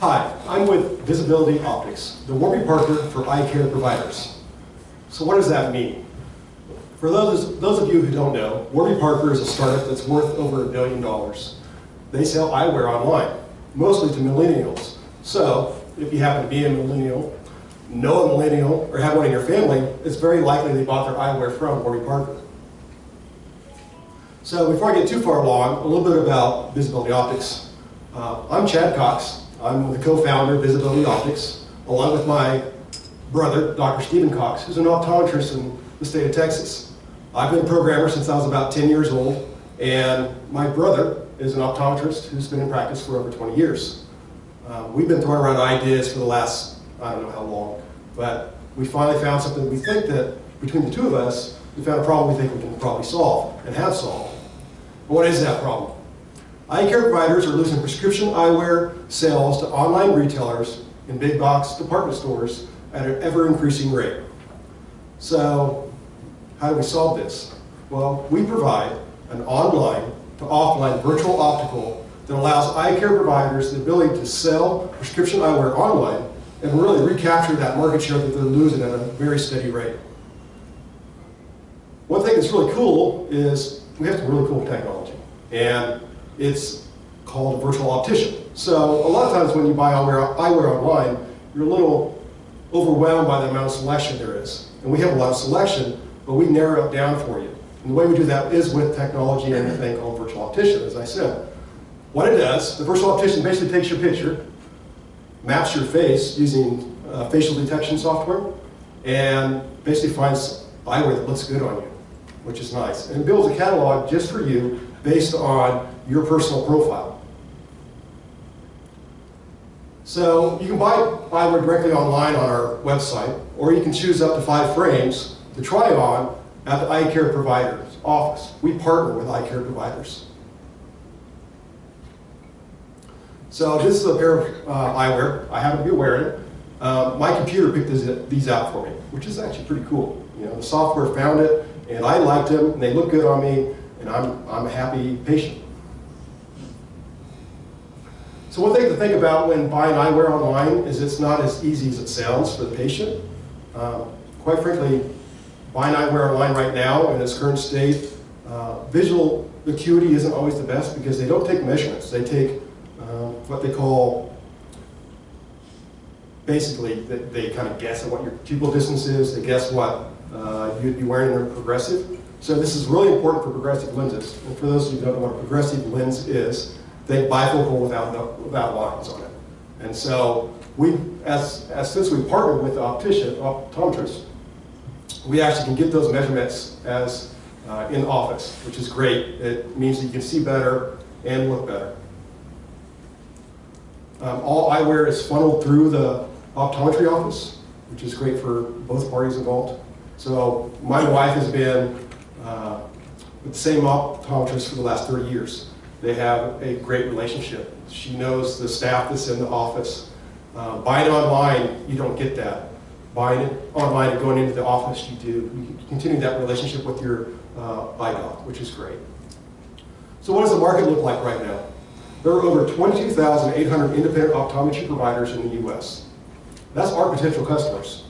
Hi, I'm with Visibility Optics, the Warby Parker for eye care providers. So what does that mean? For those of you who don't know, Warby Parker is a startup that's worth over $1 billion. They sell eyewear online, mostly to millennials. So if you happen to be a millennial, know a millennial, or have one in your family, it's very likely they bought their eyewear from Warby Parker. So before I get too far along, a little bit about Visibility Optics. I'm Chad Cox. I'm the co-founder of Visibility Optics, along with my brother, Dr. Stephen Cox, who's an optometrist in the state of Texas. I've been a programmer since I was about 10 years old, and my brother is an optometrist who's been in practice for over 20 years. We've been throwing around ideas for the last, I don't know how long, but we finally found something we think that, between the two of us, we found a problem we think we can probably solve, and have solved. And what is that problem? Eye care providers are losing prescription eyewear sales to online retailers in big box department stores at an ever-increasing rate. So, how do we solve this? Well, we provide an online to offline virtual optical that allows eye care providers the ability to sell prescription eyewear online and really recapture that market share that they're losing at a very steady rate. One thing that's really cool is we have some really cool technology, and it's called a virtual optician. So a lot of times when you buy eyewear online, you're a little overwhelmed by the amount of selection there is. And we have a lot of selection, but we narrow it down for you. And the way we do that is with technology and a thing called virtual optician, as I said. What it does, the virtual optician basically takes your picture, maps your face using facial detection software, and basically finds eyewear that looks good on you, which is nice. And it builds a catalog just for you based on your personal profile. So you can buy eyewear directly online on our website, or you can choose up to 5 frames to try on at the eye care provider's office. We partner with eye care providers. So this is a pair of eyewear. I happen to be wearing it. My computer picked these out for me, which is actually pretty cool. You know, the software found it, and I liked them, and they look good on me, and I'm a happy patient. So one thing to think about when buying eyewear online is it's not as easy as it sounds for the patient. Quite frankly, buying eyewear online right now in its current state, visual acuity isn't always the best because they don't take measurements. They take what they call, basically, they kind of guess at what your pupil distance is, they guess what you'd be wearing in a progressive. So this is really important for progressive lenses. And for those of you who don't know what a progressive lens is, think bifocal without lines on it. And so since we partnered with the optometrist, we actually can get those measurements as in office, which is great. It means that you can see better and look better. All eyewear is funneled through the optometry office, which is great for both parties involved. So my wife has been with the same optometrist for the last 30 years. They have a great relationship. She knows the staff that's in the office. Buying it online, you don't get that. Buying it online and going into the office, you do. You continue that relationship with your eye doc, which is great. So what does the market look like right now? There are over 22,800 independent optometry providers in the U.S. That's our potential customers.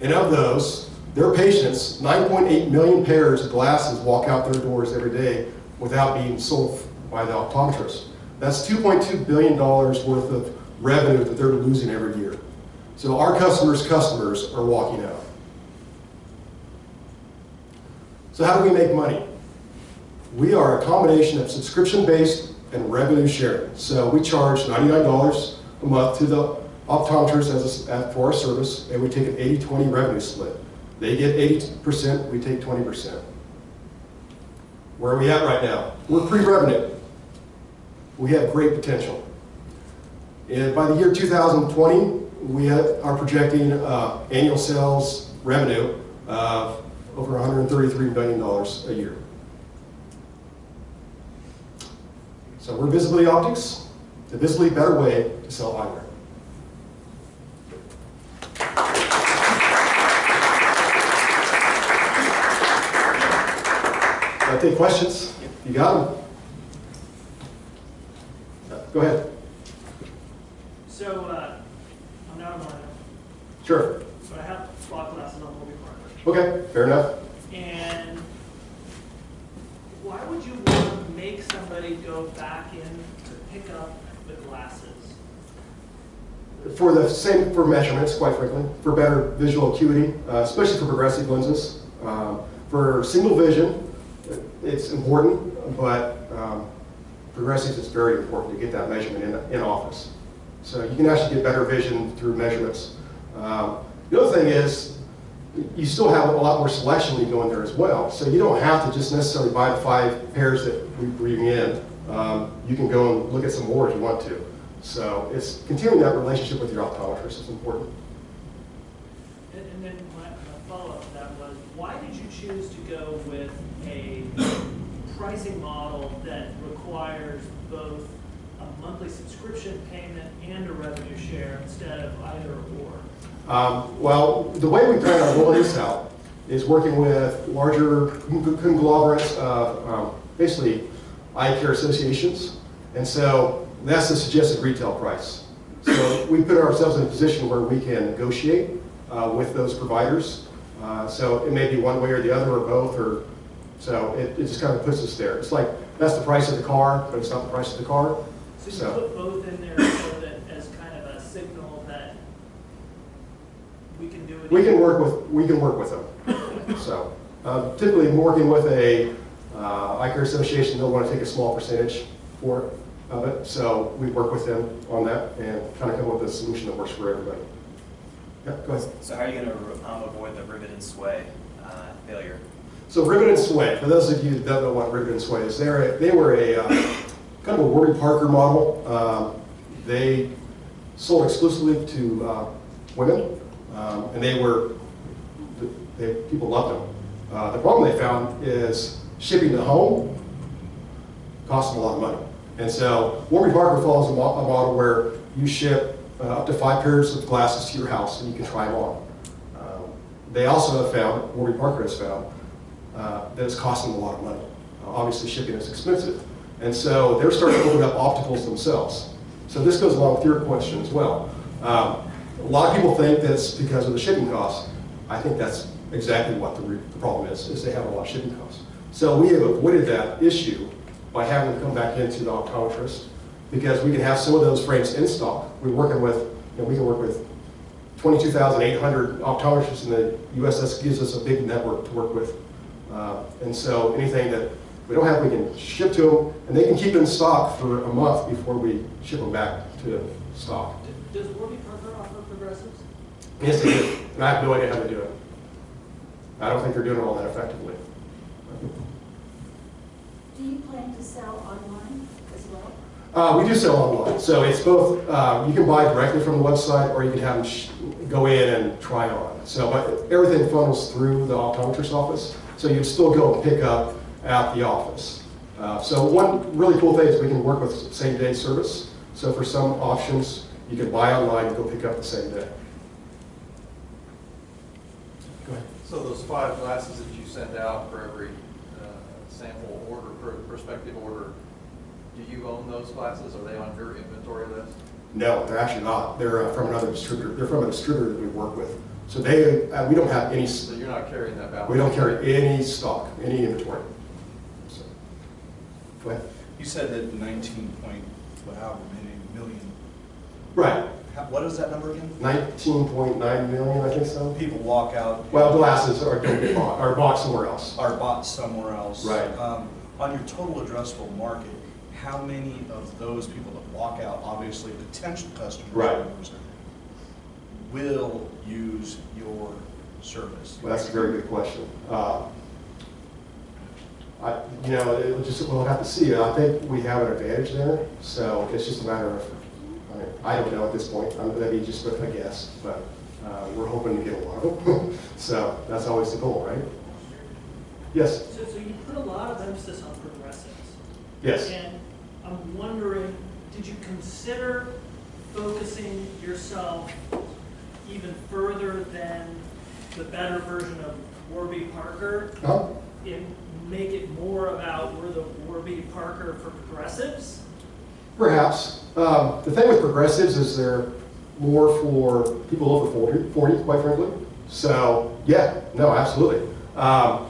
And of those, their patients, 9.8 million pairs of glasses walk out their doors every day without being sold by the optometrist. That's $2.2 billion worth of revenue that they're losing every year. So our customers' customers are walking out. So how do we make money? We are a combination of subscription-based and revenue sharing. So we charge $99 a month to the optometrist for our service, and we take an 80-20 revenue split. They get 80%, we take 20%. Where are we at right now? We're pre-revenue. We have great potential. And by the year 2020, we are projecting annual sales revenue of over $133 billion a year. So we're Visibility Optics, the visibly better way to sell eyewear. I'll take questions. You got them? Go ahead. So I'm not a millennial, Sure. but I have bought glasses on Warby Parker. Okay, fair enough. And why would you want to make somebody go back in to pick up the glasses? For the same, for measurements, quite frankly, for better visual acuity, especially for progressive lenses. For single vision, it's important, but progressives, it's very important to get that measurement in office. So you can actually get better vision through measurements. The other thing is, you still have a lot more selection when you go in there as well. So you don't have to just necessarily buy the 5 pairs that we bring in. You can go and look at some more if you want to. So it's continuing that relationship with your optometrist is important. And then my follow-up to that was, why did you choose to go with a pricing model that requires both a monthly subscription payment and a revenue share instead of either or? Well, the way we plan on rolling this out is working with larger conglomerates of basically eye care associations. And so that's the suggested retail price. So we put ourselves in a position where we can negotiate with those providers. So it may be one way or the other or both, or so it just kind of puts us there. It's like, that's the price of the car, but it's not the price of the car. So you put both in there so that as kind of a signal that we can do it. We can work with them. So typically working with a eye care association, they'll want to take a small percentage for it. Of it, so we work with them on that and kind of come up with a solution that works for everybody. Yeah, go ahead. So how are you going to avoid the rivet and sway failure? So rivet and sway, for those of you that don't know what rivet and sway is, they were a kind of a Warby Parker model. They sold exclusively to women, and people loved them. The problem they found is shipping to home cost them a lot of money. And so Warby Parker follows a model where you ship up to 5 pairs of glasses to your house and you can try them on. They also have found, Warby Parker has found, that it's costing them a lot of money. Obviously shipping is expensive. And so they're starting to open up opticals themselves. So this goes along with your question as well. A lot of people think that's because of the shipping costs. I think that's exactly what the problem is they have a lot of shipping costs. So we have avoided that issue by having them come back into the optometrist, because we can have some of those frames in stock. We can work with 22,800 optometrists in the U.S. That gives us a big network to work with. And so anything that we don't have, we can ship to them, and they can keep in stock for a month before we ship them back to stock. Does Warby Parker offer progressives? Yes, they do. And I have no idea how to do it. I don't think they're doing it all that effectively. Do you plan to sell online as well? We do sell online. So it's both, you can buy directly from the website, or you can have them go in and try on. So but everything funnels through the optometrist office. So you'd still go and pick up at the office. So one really cool thing is we can work with same-day service. So for some options, you can buy online and go pick up the same day. Go ahead. So those 5 glasses that you send out for every sample order, prospective order, do you own those glasses? Are they on your inventory list? No, they're actually not. They're from another distributor. They're from a distributor that we work with. So we don't have any. So you're not carrying that balance? We don't carry any stock, any inventory. So, go ahead. You said that 19 point, however many million. Right. What is that number again? 19.9 million, I think so. People walk out. Well, glasses are don't get bought, are bought somewhere else. Are bought somewhere else. Right. On your total addressable market, how many of those people that walk out, obviously potential customers, Right. will use your service? Well, that's a very good question. We'll have to see. I think we have an advantage there, so it's just a matter of, I don't know at this point. That'd be just a guess, but we're hoping to get a lot of them. So that's always the goal, right? Yes? So you put a lot of emphasis on progressives. Yes. And I'm wondering, did you consider focusing yourself even further than the better version of Warby Parker? Huh? And make it more about we're the Warby Parker for progressives? Perhaps. The thing with progressives is they're more for people over 40, quite frankly. So, yeah, no, absolutely. I'm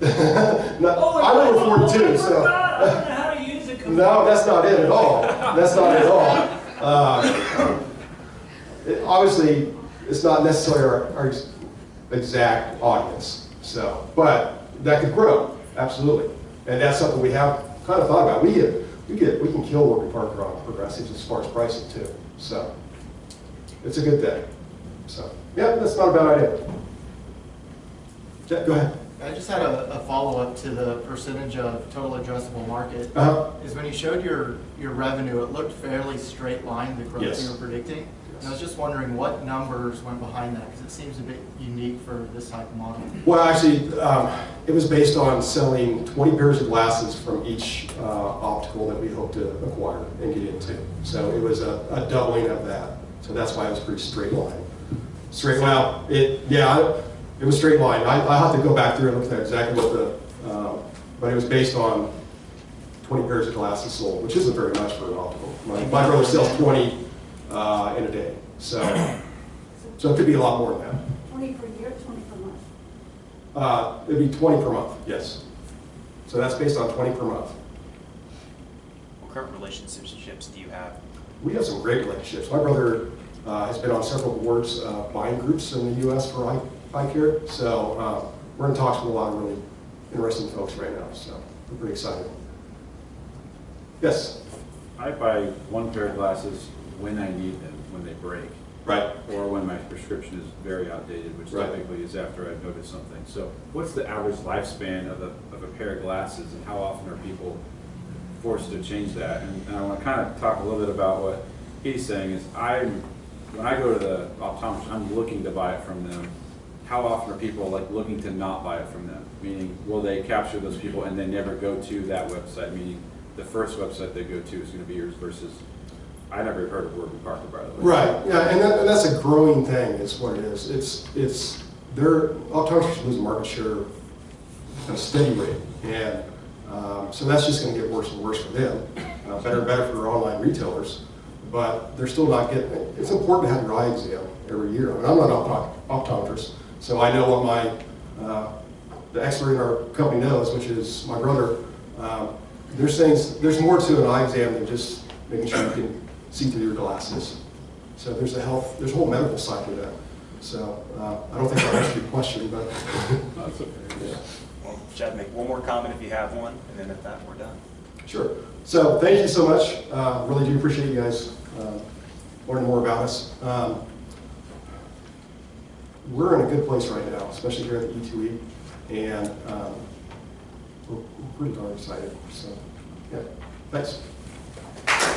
over 42, so. I don't know how to use a computer. No, that's not it at all. That's not it at all. Obviously, it's not necessarily our exact audience. So, but that could grow, absolutely. And that's something we have kind of thought about. We can kill Warby Parker on progressives as far as pricing too. So, it's a good thing. So, yeah, that's not a bad idea. Jack, go ahead. I just had a follow-up to the percentage of total addressable market. Is when you showed your revenue, it looked fairly straight line, the growth Yes. you were predicting. And I was just wondering what numbers went behind that, because it seems a bit unique for this type of model. Well, actually, it was based on selling 20 pairs of glasses from each optical that we hope to acquire and get into. So it was a doubling of that. So that's why it was pretty straight line. Straight line. It was straight line. I have to go back through and look at exactly what but it was based on 20 pairs of glasses sold, which isn't very much for an optical. My brother sells 20 in a day. So it could be a lot more than that. 20 per year, 20 per month? It'd be 20 per month, yes. So that's based on 20 per month. What current relationships do you have? We have some great relationships. My brother has been on several boards, buying groups in the U.S. for eye care. So we're in talks with a lot of really interesting folks right now. So we're pretty excited. Yes? I buy one pair of glasses when I need them, when they break. Right. Or when my prescription is very outdated, which Right. typically is after I've noticed something. So what's the average lifespan of a pair of glasses, and how often are people forced to change that? And I want to kind of talk a little bit about what he's saying is when I go to the optometrist, I'm looking to buy it from them. How often are people like looking to not buy it from them? Meaning, will they capture those people and they never go to that website? Meaning, the first website they go to is going to be yours versus, I never heard of Warby Parker, by the way. Right. Yeah, and that's a growing thing. Is what it is. It's their optometrists lose market share at a steady rate, and so that's just going to get worse and worse for them. Better and better for online retailers, but they're still not getting it. It's important to have your eye exam every year. I mean, I'm not an optometrist, so I know what the expert in our company knows, which is my brother. There's more to an eye exam than just making sure you can see through your glasses. So there's a whole medical side to that. So I don't think I'll answer your question, but That's okay. yeah. Well, Chad, make one more comment if you have one, and then at that, we're done. Sure. So thank you so much. Really do appreciate you guys learning more about us. We're in a good place right now, especially here at the E2E, and we're pretty darn excited. So, yeah, thanks.